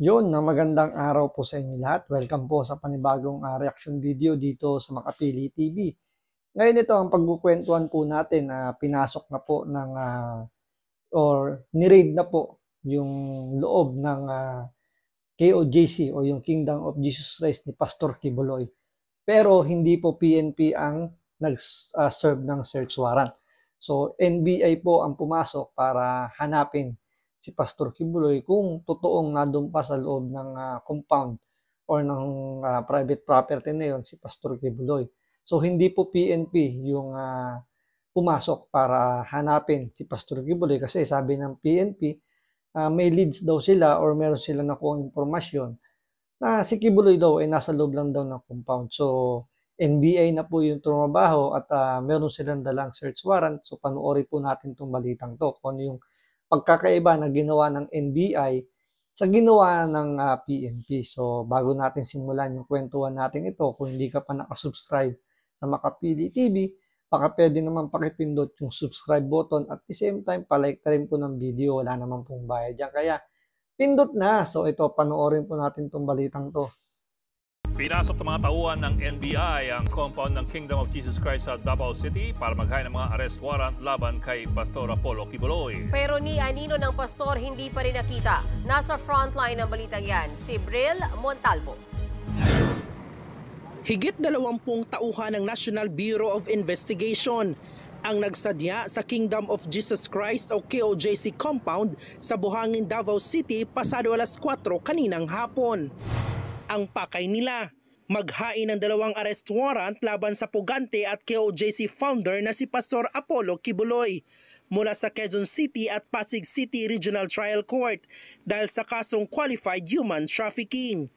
Yun, na magandang araw po sa inyo lahat. Welcome po sa panibagong reaction video dito sa Makapili TV. Ngayon ito ang pagkukwentuhan po natin na pinasok na po ng or ni-raid na po yung loob ng KOJC o yung Kingdom of Jesus Christ ni Pastor Kibuloy. Pero hindi po PNP ang nag-serve ng search warrant. So NBI po ang pumasok para hanapin si Pastor Kibuloy kung totoong nandun pa sa loob ng compound or ng private property na yon si Pastor Kibuloy. So hindi po PNP yung pumasok para hanapin si Pastor Kibuloy kasi sabi ng PNP may leads daw sila or meron sila nakuha impormasyon na si Kibuloy daw ay nasa loob lang daw ng compound. So NBI na po yung trumabaho at meron silang dalang search warrant. So panoorin po natin itong balitang to kung ano yung pagkakaiba na ginawa ng NBI sa ginawa ng PNP. So bago natin simulan yung kwentuhan natin ito, kung hindi ka pa nakasubscribe sa Makapili TV, baka pwede naman pakipindot yung subscribe button at the same time palike na rin po ng video. Wala naman pong bayad dyan. Kaya pindot na. So ito, panoorin po natin itong balitang to. Pinasok ng mga tauhan ng NBI ang compound ng Kingdom of Jesus Christ sa Davao City para maghain ng mga arrest warrant laban kay Pastor Apollo Kibuloy. Pero ni anino ng pastor hindi pa rin nakita. Nasa frontline ng balitang yan, si Bril Montalvo. Higit 20 tauhan ng National Bureau of Investigation ang nagsadya sa Kingdom of Jesus Christ o KOJC compound sa Buhangin, Davao City pasado alas 4 kaninang hapon. Ang pakay nila, maghain ng 2 arrest warrant laban sa pugante at KOJC founder na si Pastor Apollo Kibuloy mula sa Quezon City at Pasig City Regional Trial Court dahil sa kasong qualified human trafficking.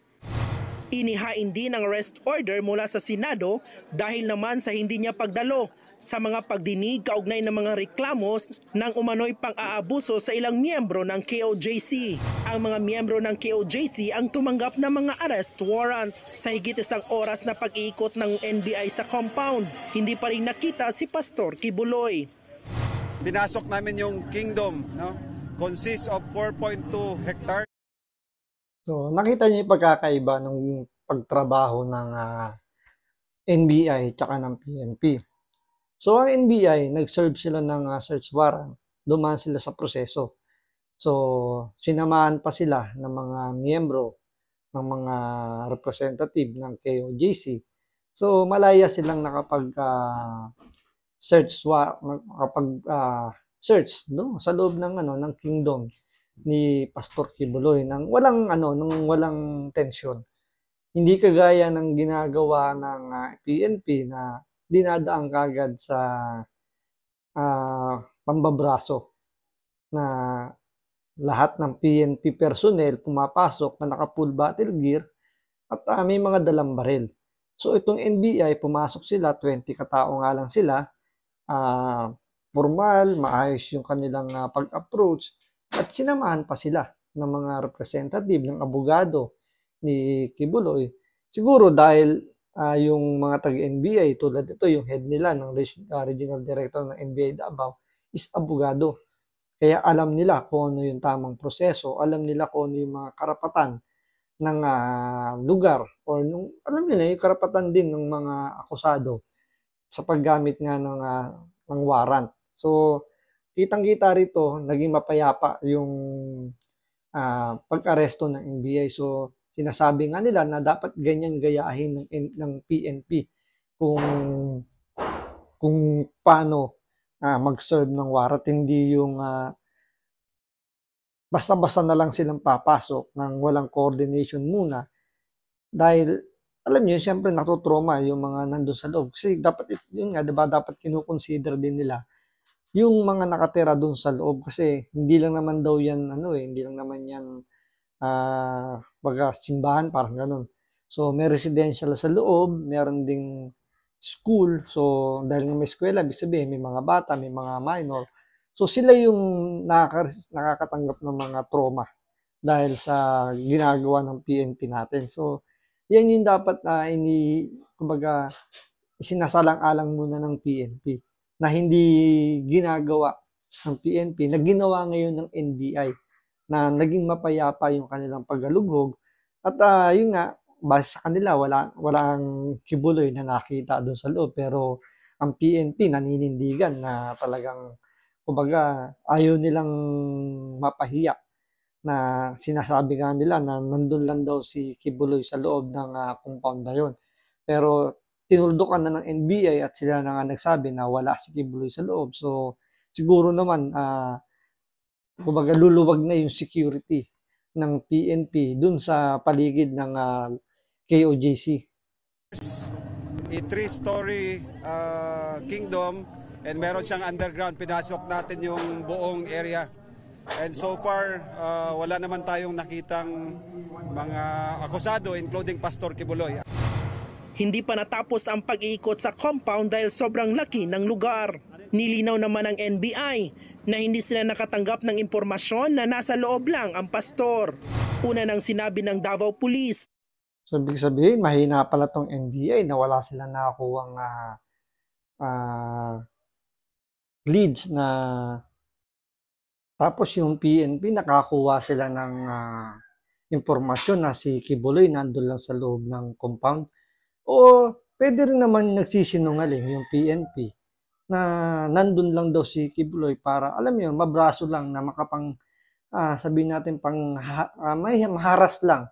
Inihain din ang arrest order mula sa Senado dahil naman sa hindi niya pagdalo sa mga pagdinig kaugnay ng mga reklamos ng umano'y pang-aabuso sa ilang miyembro ng KOJC. Ang mga miyembro ng KOJC ang tumanggap ng mga arrest warrant. Sa higit 1 oras na pag-iikot ng NBI sa compound, hindi pa rin nakita si Pastor Kibuloy. Pinasok namin yung kingdom, no? Consists of 4.2 hectares. So nakita niyo yung pagkakaiba ng pagtrabaho ng NBI at ng PNP. So ang NBI, nag-serve sila ng search warrant, dumaan sila sa proseso. So sinamahan pa sila ng mga miyembro, ng mga representative ng KOJC. So malaya silang search no sa loob ng ng kingdom ni Pastor Kibuloy nang walang tensyon. Hindi kagaya ng ginagawa ng PNP na dinadaan kagad sa pambabraso na lahat ng PNP personnel pumapasok na naka-full battle gear at may mga dalang baril. So itong NBI, pumasok sila, 20 katao nga lang sila, formal, maayos yung kanilang pag-approach at sinamahan pa sila ng mga representative, ng abogado ni Kibuloy. Siguro dahil yung mga taga-NBI, tulad ito, yung head nila ng regional director ng NBI Davao is abogado. Kaya alam nila kung ano yung tamang proseso, alam nila kung ano yung mga karapatan ng lugar or alam nila yung karapatan din ng mga akusado sa paggamit nga ng warrant. So, kitang-kita rito, naging mapayapa yung pag-aresto ng NBI. So, sinasabi nga nila na dapat ganyan gayahin ng PNP kung paano mag-serve ng warrant, hindi yung basta-basta na lang silang papasok ng walang coordination muna dahil alam niyo siyempre natutroma yung mga nandun sa loob kasi dapat yun nga, diba, dapat kinukonsider din nila yung mga nakatira dun sa loob kasi hindi lang naman daw yan hindi lang naman yan baga simbahan, parang ganun. So may residential sa loob, meron ding school. So dahil may eskwela, ibig sabihin may mga bata, may mga minor. So sila yung nakakatanggap ng mga trauma dahil sa ginagawa ng PNP natin. So yan yung dapat kumbaga isinasalang-alang muna ng PNP na hindi ginagawa ng PNP na ginawa ngayon ng NBI. na naging mapayapa yung kanilang paggalugog. At yun nga, base sa kanila, walang kibuloy na nakita doon sa loob. Pero ang PNP naninindigan na talagang, kumbaga, ayaw nilang mapahiya na sinasabi nga nila na nandun lang daw si Kibuloy sa loob ng compound na yun. Pero tinuldukan na ng NBI at sila na nga nagsabi na wala si Kibuloy sa loob. So siguro naman, kumbaga luluwag na yung security ng PNP dun sa paligid ng KOJC. A 3-story kingdom, and meron siyang underground. Pinasok natin yung buong area. And so far, wala naman tayong nakitang mga akusado, including Pastor Kibuloy. Hindi pa natapos ang pag-iikot sa compound dahil sobrang laki ng lugar. Nilinaw naman ng NBI na hindi sila nakatanggap ng impormasyon na nasa loob lang ang pastor. Una nang sinabi ng Davao Police. So ibig sabihin, mahina pala tong NBI na wala silang nakakuhang leads na. Tapos yung PNP nakakuha sila ng impormasyon na si Kibuloy nandun lang sa loob ng compound. O pwede rin naman nagsisinungaling yung PNP na nandun lang daw si Kibuloy para, alam mo yun, mabraso lang na makapang, sabihin natin, may maharas lang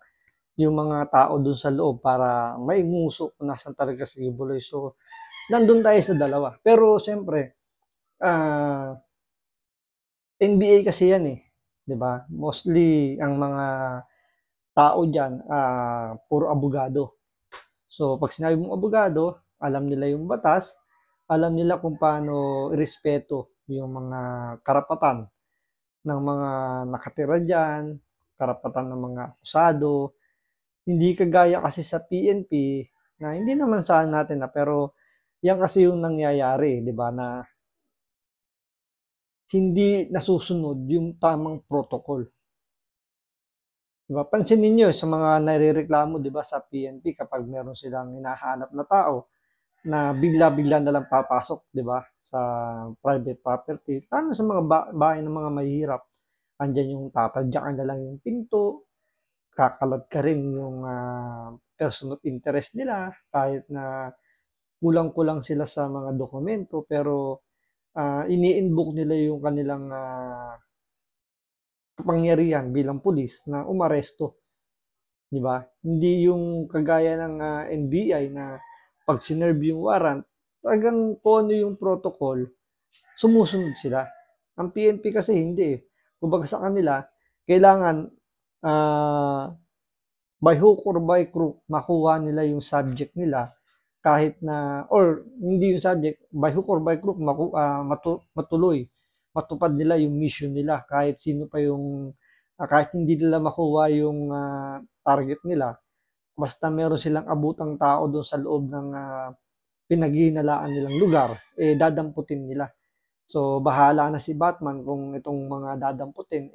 yung mga tao dun sa loob para mainguso kung nasan talaga si Kibuloy. So, nandun tayo sa dalawa. Pero, siyempre, NBA kasi yan eh, 'di ba? Mostly ang mga tao diyan puro abogado. So pag sinabi mong abogado, alam nila yung batas, alam nila kung paano irespeto yung mga karapatan ng mga nakatira diyan, karapatan ng mga akusado. Hindi kagaya kasi sa PNP na hindi naman sana natin pero yan kasi yung nangyayari, 'di ba, na hindi nasusunod yung tamang protocol. Diba? Pansin niyo sa mga nairereklamo, 'di ba, sa PNP kapag meron silang hinahanap na tao na bigla-bigla na lang papasok, 'di ba, sa private property. Lalo sa mga bahay ng mga mahihirap. Andiyan yung tatadyakan na lang yung pinto, kakalad ka rin yung person of interest nila kahit na kulang-kulang sila sa mga dokumento, pero ini-invoke nila yung kanilang kapangyarihan bilang pulis na umaresto. Di ba? Hindi yung kagaya ng NBI na pag sinerve yung warrant, talagang kung ano yung protocol, sumusunod sila. Ang PNP kasi hindi eh. Kumbaga sa kanila, kailangan by hook or by crook, makuha nila yung subject nila kahit na, or hindi yung subject, by hook or by crook, matuloy, matupad nila yung mission nila, kahit sino pa yung, kahit hindi nila makuha yung target nila, basta meron silang abutang tao doon sa loob ng pinaghihinalaan nilang lugar, dadamputin nila. So, bahala na si Batman kung itong mga dadamputin,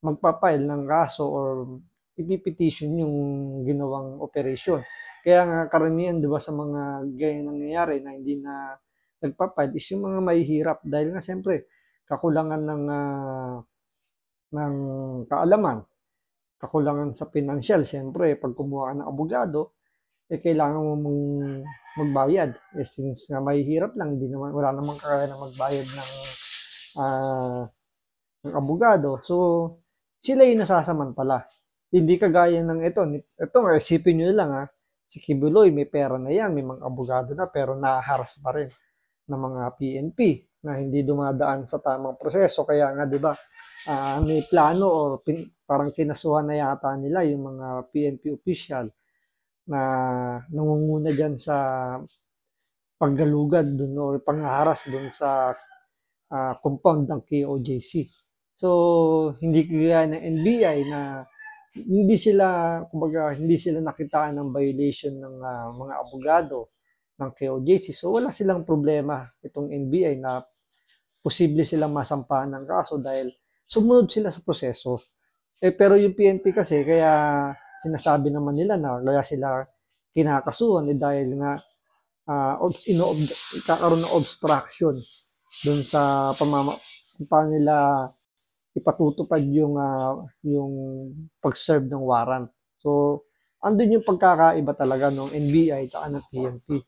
magpapile ng kaso or ipipetition yung ginawang operation. Kaya nga karamihan, 'di ba, sa mga ganyan nangyayari na hindi na nagpapile is yung mga mahihirap dahil nga siyempre kakulangan ng kaalaman, kakulangan sa financial. Siyempre, pag kumuha ka ng abogado, kailangan mo mong magbayad. Since nga mahihirap lang, wala namang kaya na magbayad ng abogado. So, sila yung nasasamantala. Hindi kagaya ng ito nga, isipin nyo lang si Kibuloy, may pera na yan, may mga abogado na, pero nahaharas pa rin ng mga PNP na hindi dumadaan sa tamang proseso. Kaya nga, di ba, may plano o parang kinasuhan na yata nila yung mga PNP official na nangunguna dyan sa paggalugad dun o panghaharas dun sa compound ng KOJC. So, hindi kagaya ng NBI na hindi sila nakitaan ng violation ng mga abogado ng KOJC. So, wala silang problema itong NBI na posible silang masampahan ng kaso dahil sumunod sila sa proseso. Pero yung PNP kasi, kaya sinasabi naman nila na kaya sila kinakasuhan dahil nga kakaroon ng obstruction dun sa paano nila ipatutupad yung pag-serve ng warrant. So, andun yung pagkakaiba talaga ng NBI at ng PNP.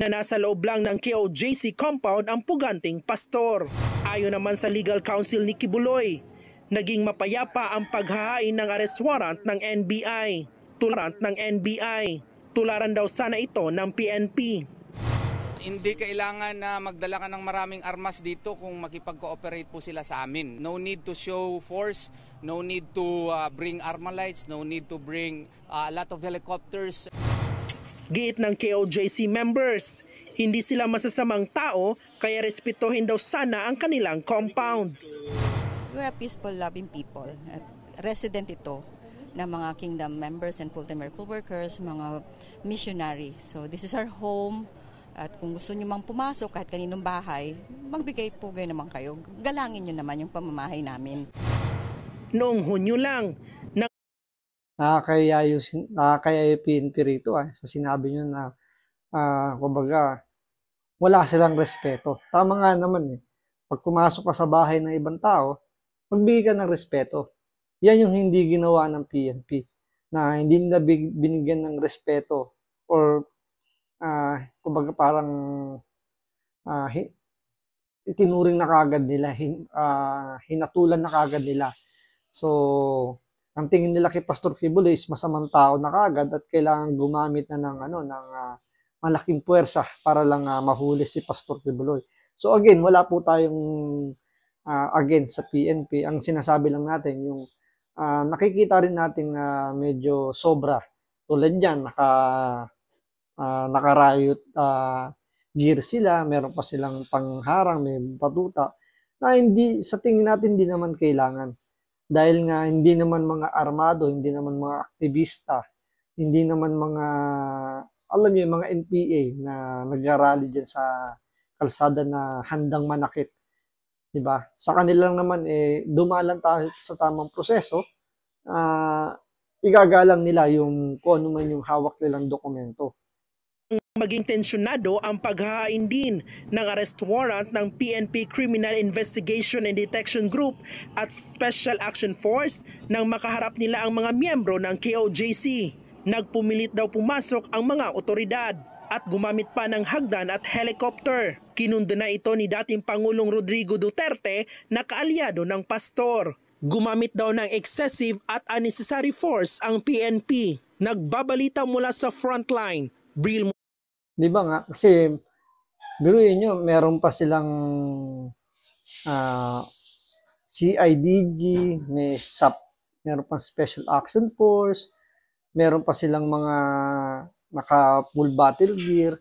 Na nasa loob lang ng KOJC compound ang puganting pastor. Ayon naman sa legal counsel ni Kibuloy, naging mapayapa ang paghahain ng arrest warrant ng NBI. Tularan daw sana ito ng PNP. Hindi kailangan na magdala ka ng maraming armas dito kung makipag-cooperate po sila sa amin. No need to show force, no need to bring Armalites, no need to bring a lot of helicopters. Giit ng KOJC members, hindi sila masasamang tao kaya respetuhin daw sana ang kanilang compound. We're a peaceful, loving people. Resident ito ng mga kingdom members and full-time miracle workers, mga missionary. So this is our home. At kung gusto niyo mang pumasok kahit kaninong bahay, magbigay pugay naman kayo. Galangin niyo naman yung pamamahay namin. Noong Hunyo lang, Nakakaya yung PNP rito sa sinabi nyo na kumbaga wala silang respeto. Tama nga naman Pag pumasok ka sa bahay ng ibang tao, magbigay ka ng respeto. Yan yung hindi ginawa ng PNP. Na hindi nila binigyan ng respeto or kumbaga parang itinuring na kagad nila, hinatulan na kagad nila. So, ang tingin nila kay Pastor Kibuloy is masamang tao na kagad at kailangan gumamit na ng malaking puwersa para lang mahuli si Pastor Kibuloy. So again, wala po tayong against sa PNP. Ang sinasabi lang natin yung nakikita rin natin na medyo sobra. Tulad yan, naka-riot gear sila, meron pa silang pangharang, may batuta, na hindi, sa tingin natin, hindi naman kailangan. Dahil nga hindi naman mga armado, hindi naman mga aktivista, hindi naman mga, alam niyo, mga NPA na nag-rally dyan sa kalsada na handang manakit. Diba? Sa kanila lang naman, dumalan tayo sa tamang proseso, igagalang nila yung kung ano man yung hawak nilang dokumento. Maging tensyonado ang paghahain din ng arrest warrant ng PNP Criminal Investigation and Detection Group at Special Action Force nang makaharap nila ang mga miyembro ng KOJC. Nagpumilit daw pumasok ang mga otoridad at gumamit pa ng hagdan at helicopter. Kinundo na ito ni dating Pangulong Rodrigo Duterte na kaalyado ng pastor. Gumamit daw ng excessive at unnecessary force ang PNP. Nagbabalita mula sa frontline. Bril. Di ba nga? Kasi, biruin nyo, meron pa silang CIDG, may SAP, meron pa Special Action Force, meron pa silang mga naka-full battle gear,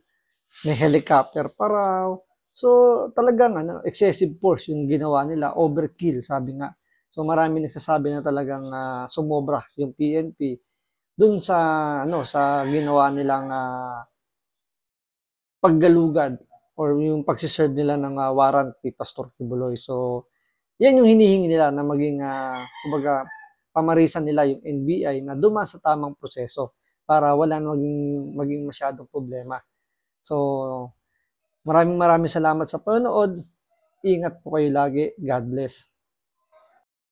may helicopter pa raw. So, talagang excessive force yung ginawa nila, overkill, sabi nga. So, marami nagsasabi na talagang sumobra yung PNP dun sa sa ginawa nilang paggalugad or yung pagsiserve nila ng warrant kay Pastor Kibuloy. So, yan yung hinihingi nila na maging, kumbaga, pamarisan nila yung NBI na dumaan sa tamang proseso para wala na maging masyadong problema. So, maraming salamat sa panonood. Ingat po kayo lagi. God bless.